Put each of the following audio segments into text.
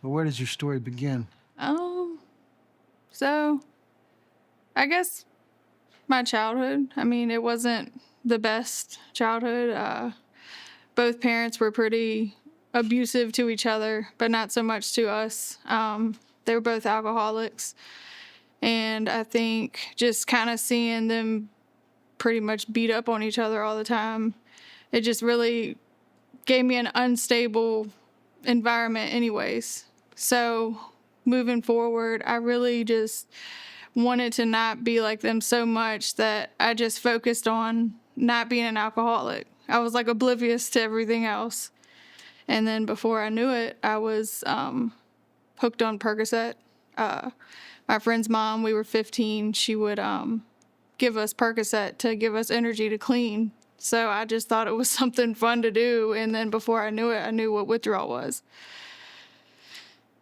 So where does your story begin? So I guess my childhood. I mean, it wasn't the best childhood. Both parents were pretty abusive to each other, but not so much to us. They were both alcoholics. And I think just kind of seeing them pretty much beat up on each other all the time, it just really gave me an unstable environment anyways. So moving forward, I really just wanted to not be like them so much that I just focused on not being an alcoholic. I was like oblivious to everything else. And then before I knew it, I was hooked on Percocet. My friend's mom, we were 15, she would give us Percocet to give us energy to clean. So I just thought it was something fun to do. And then before I knew it, I knew what withdrawal was.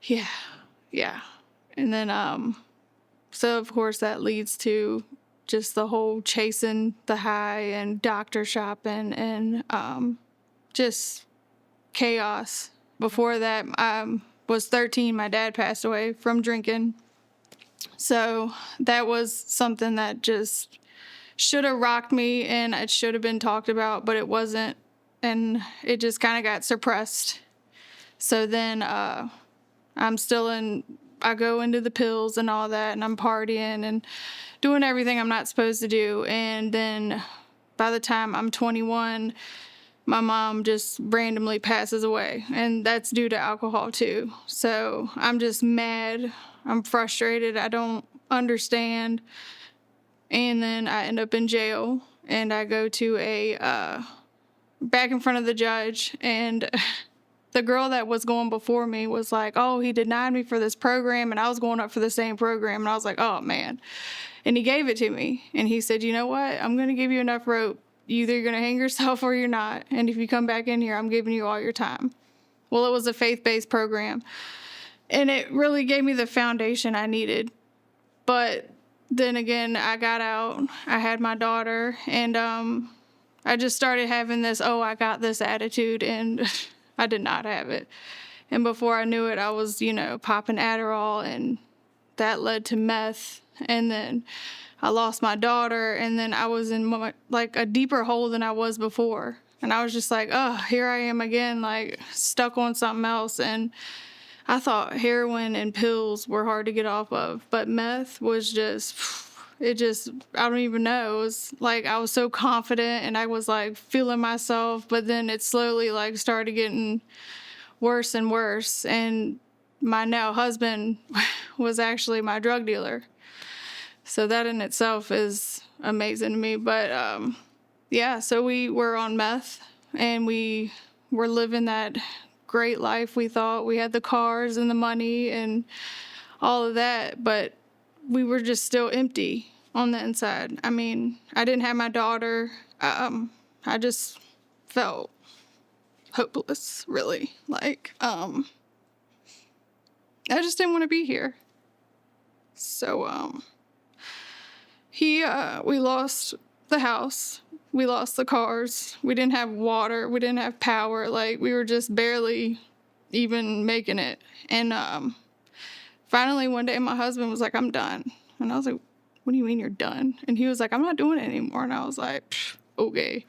Yeah. And then, so of course that leads to just the whole chasing the high and doctor shopping and just chaos. Before that, I was 13. My dad passed away from drinking. So that was something that just should have rocked me and it should have been talked about, but it wasn't. And it just kind of got suppressed. So then I go into the pills and all that, and I'm partying and doing everything I'm not supposed to do. And then by the time I'm 21, my mom just randomly passes away, and that's due to alcohol too. So I'm just mad. I'm frustrated. I don't understand. And then I end up in jail, and I go to back in front of the judge, and the girl that was going before me was like, oh, he denied me for this program, and I was going up for the same program, and I was like, oh, man. And he gave it to me, and he said, you know what? I'm going to give you enough rope. Either you're going to hang yourself or you're not, and if you come back in here, I'm giving you all your time. Well, it was a faith-based program, and it really gave me the foundation I needed. But then again, I got out, I had my daughter, and I just started having this, oh, I got this attitude, and I did not have it. And before I knew it, I was, popping Adderall, and that led to meth. And then I lost my daughter, and then I was in a deeper hole than I was before. And I was just like, oh, here I am again, like stuck on something else. And I thought heroin and pills were hard to get off of, but meth was just, I don't even know. It was like I was so confident and I was like feeling myself, but then it slowly like started getting worse and worse. And my now husband was actually my drug dealer. So that in itself is amazing to me. But so we were on meth and we were living that great life. We thought we had the cars and the money and all of that, but we were just still empty on the inside. I mean, I didn't have my daughter. I just felt hopeless, really. Like, I just didn't want to be here. So, we lost the house. We lost the cars. We didn't have water. We didn't have power. Like, we were just barely even making it. And finally, one day, my husband was like, I'm done. And I was like, what do you mean you're done? And he was like, I'm not doing it anymore. And I was like, okay.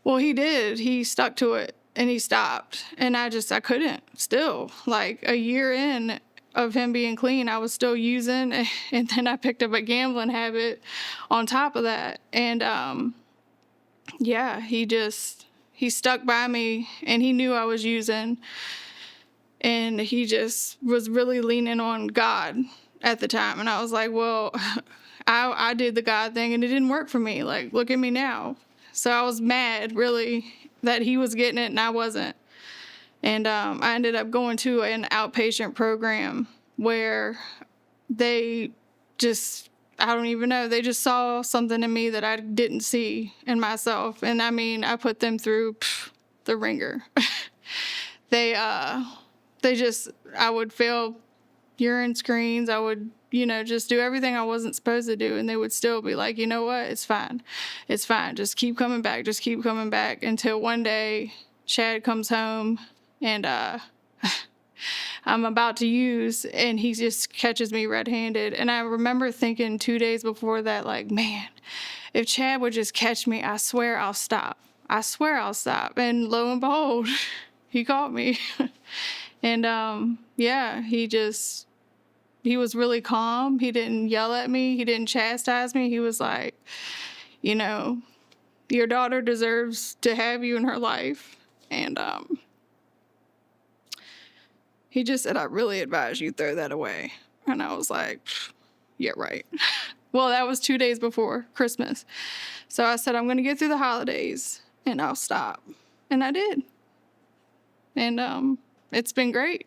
Well, he did. He stuck to it, and he stopped. And I couldn't still. Like, a year in of him being clean, I was still using. And then I picked up a gambling habit on top of that. And he stuck by me, and he knew I was using, and he just was really leaning on God at the time. And I was like, well, I did the God thing and it didn't work for me. Like, look at me now. So I was mad, really, that he was getting it and I wasn't. And I ended up going to an outpatient program where they just, I don't even know, they just saw something in me that I didn't see in myself. And I mean, I put them through the ringer. I would fail urine screens. I would, just do everything I wasn't supposed to do. And they would still be like, you know what? It's fine. It's fine. Just keep coming back. Just keep coming back until one day Chad comes home and I'm about to use, and he just catches me red-handed. And I remember thinking 2 days before that, like, man, if Chad would just catch me, I swear I'll stop. I swear I'll stop. And lo and behold, he caught me. And yeah, he was really calm. He didn't yell at me. He didn't chastise me. He was like, you know, your daughter deserves to have you in her life. And he just said, I really advise you throw that away. And I was like, yeah, right. Well, that was 2 days before Christmas. So I said, I'm going to get through the holidays and I'll stop. And I did. And it's been great.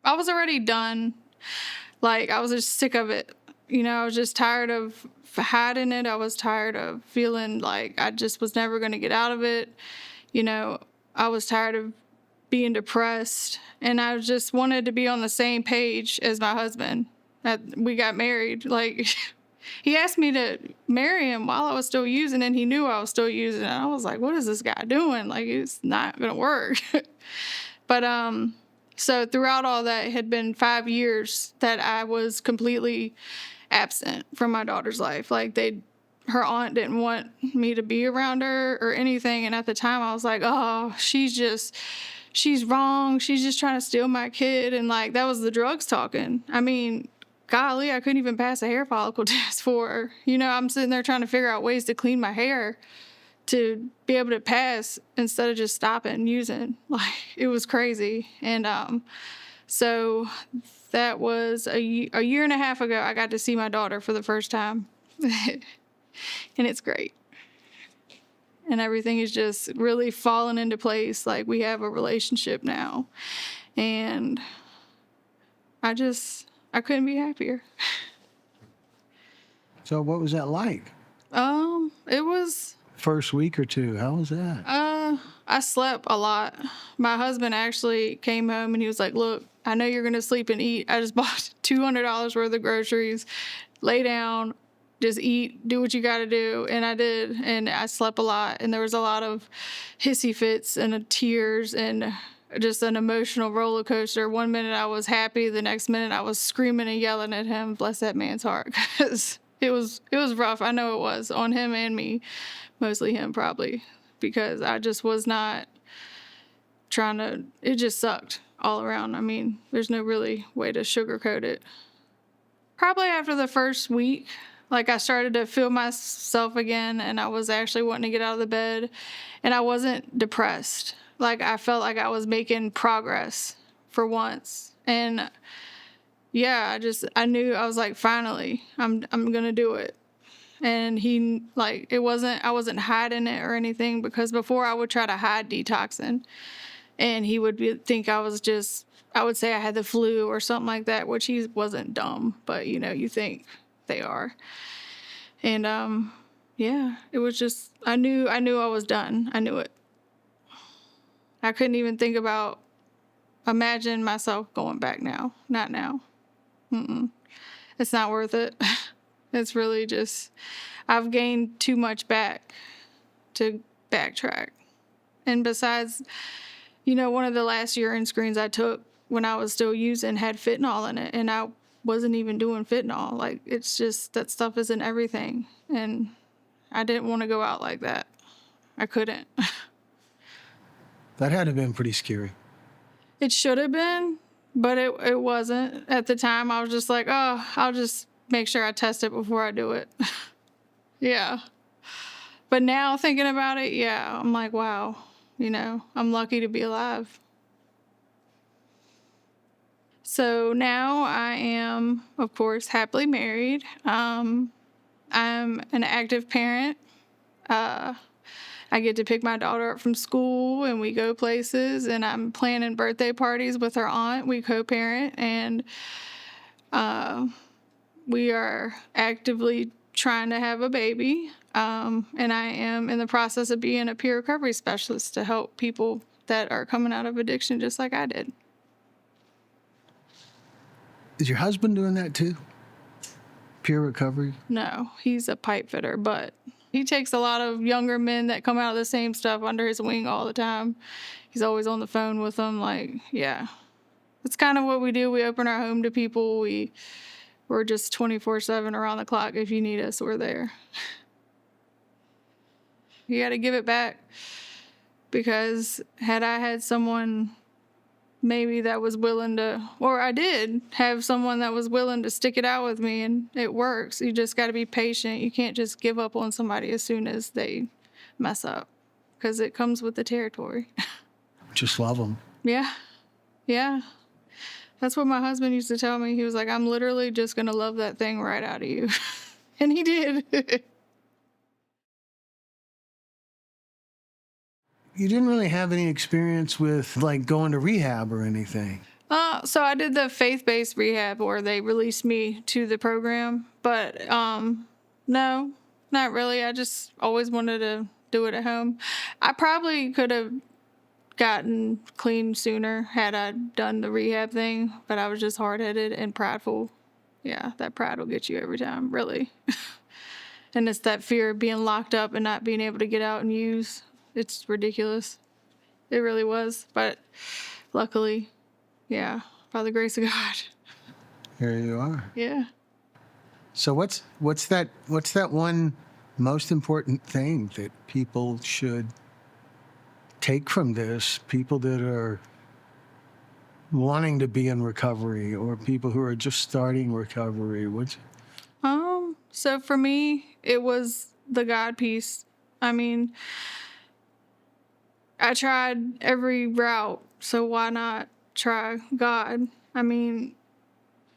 I was already done. Like, I was just sick of it. I was just tired of hiding it. I was tired of feeling like I just was never going to get out of it. I was tired of being depressed, and I just wanted to be on the same page as my husband. We got married. Like, he asked me to marry him while I was still using, and he knew I was still using. And I was like, what is this guy doing? Like, it's not going to work. But so throughout all that, it had been 5 years that I was completely absent from my daughter's life. Like, her aunt didn't want me to be around her or anything. And at the time I was like, oh, she's wrong. She's just trying to steal my kid. And like, that was the drugs talking. I mean, golly, I couldn't even pass a hair follicle test for her. I'm sitting there trying to figure out ways to clean my hair to be able to pass instead of just stopping using. Like, it was crazy. And so that was a year and a half ago, I got to see my daughter for the first time. And it's great. And everything is just really falling into place. Like, we have a relationship now. And I couldn't be happier. So what was that like? It was... First week or two, how was that? I slept a lot. My husband actually came home and he was like, look, I know you're going to sleep and eat. I just bought $200 worth of groceries. Lay down. Just eat, do what you got to do. And I did. And I slept a lot. And there was a lot of hissy fits and tears and just an emotional roller coaster. 1 minute I was happy. The next minute I was screaming and yelling at him. Bless that man's heart. Because it was rough. I know it was on him and me. Mostly him, probably. Because I just was not it just sucked all around. I mean, there's no really way to sugarcoat it. Probably after the first week, like, I started to feel myself again, and I was actually wanting to get out of the bed, and I wasn't depressed. Like, I felt like I was making progress for once. And yeah, I knew, I was like, finally, I'm going to do it. And I wasn't hiding it or anything, because before I would try to hide detoxing, and he would think I would say I had the flu or something like that, which he wasn't dumb, but you think they are. And yeah, it was just, I knew I was done. I knew it. I couldn't even imagine myself going back now. Not now. It's not worth it. It's really just, I've gained too much back to backtrack. And besides, one of the last urine screens I took when I was still using had fentanyl in it, and I wasn't even doing fentanyl. Like, it's just, that stuff is in everything. And I didn't want to go out like that. I couldn't. That had to have been pretty scary. It should have been, but it wasn't. At the time, I was just like, oh, I'll just make sure I test it before I do it. Yeah. But now thinking about it, yeah, I'm like, wow, I'm lucky to be alive. So now I am, of course, happily married. I'm an active parent. I get to pick my daughter up from school, and we go places, and I'm planning birthday parties with her aunt. We co-parent, and we are actively trying to have a baby. And I am in the process of being a peer recovery specialist to help people that are coming out of addiction just like I did. Is your husband doing that too? Peer recovery? No, he's a pipe fitter, but He takes a lot of younger men that come out of the same stuff under his wing all the time. He's always on the phone with them. Like, yeah, it's kind of what we do. We open our home to people. We're just 24/7 around the clock. If you need us, we're there. You got to give it back, because had I had someone maybe that was willing to, or I did have someone that was willing to stick it out with me, and it works. You just got to be patient. You can't just give up on somebody as soon as they mess up, because it comes with the territory. Just love them. Yeah. Yeah. That's what my husband used to tell me. He was like, I'm literally just going to love that thing right out of you. And he did. You didn't really have any experience with like going to rehab or anything. So I did the faith-based rehab where they released me to the program, but no, not really. I just always wanted to do it at home. I probably could have gotten clean sooner had I done the rehab thing, but I was just hard-headed and prideful. Yeah, that pride will get you every time, really. And it's that fear of being locked up and not being able to get out and use. It's ridiculous. It really was. But luckily, yeah, by the grace of God. Here you are. Yeah. So what's that one most important thing that people should take from this? People that are wanting to be in recovery, or people who are just starting recovery. So for me, it was the God piece. I mean, I tried every route, so why not try God? I mean,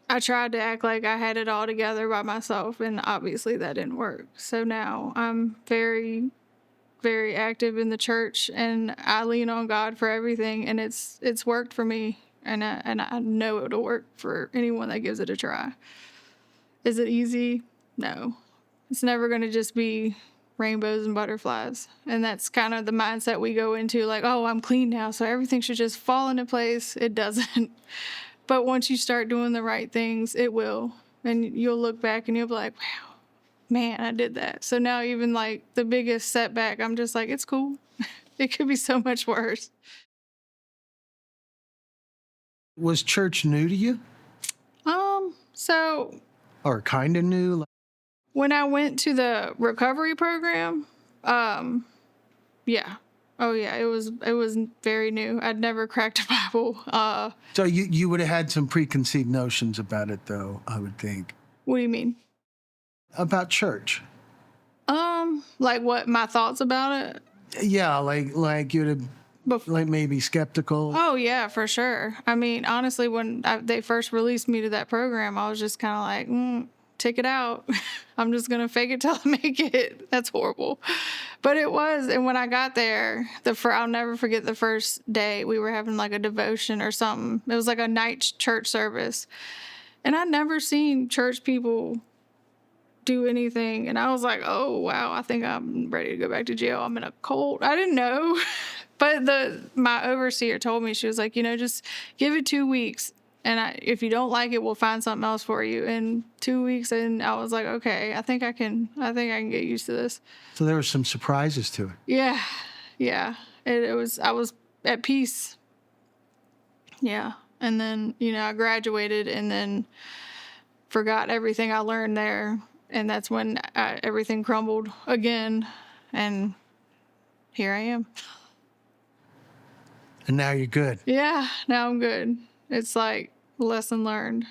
I tried to act like I had it all together by myself, and obviously that didn't work. So now I'm very, very active in the church, and I lean on God for everything, and it's worked for me, and I know it'll work for anyone that gives it a try. Is it easy? No. It's never going to just be rainbows and butterflies. And that's kind of the mindset we go into, like, oh, I'm clean now, so everything should just fall into place. It doesn't. But once you start doing the right things, it will. And you'll look back and you'll be like, wow, man, I did that. So now even like the biggest setback, I'm just like, it's cool. It could be so much worse. Was church new to you? So Or kind of new? when I went to the recovery program, yeah. Oh yeah, it was very new. I'd never cracked a Bible. So you would have had some preconceived notions about it, though, I would think. What do you mean? About church. Like what my thoughts about it? Yeah, like you'd have like maybe skeptical. Oh yeah, for sure. I mean, honestly, when they first released me to that program, I was just kind of like, take it out. I'm just gonna fake it till I make it. That's horrible, but it was. And when I got there, I'll never forget the first day. We were having like a devotion or something. It was like a night church service, and I'd never seen church people do anything. And I was like, oh wow, I think I'm ready to go back to jail. I'm in a cult. I didn't know. But my overseer told me, she was like, just give it 2 weeks. And if you don't like it, we'll find something else for you. In 2 weeks, and I was like, okay, I think I can get used to this. So there were some surprises to it. Yeah. Yeah. I was at peace. Yeah. And then, I graduated and then forgot everything I learned there. And that's when everything crumbled again. And here I am. And now you're good. Yeah, now I'm good. It's like lesson learned.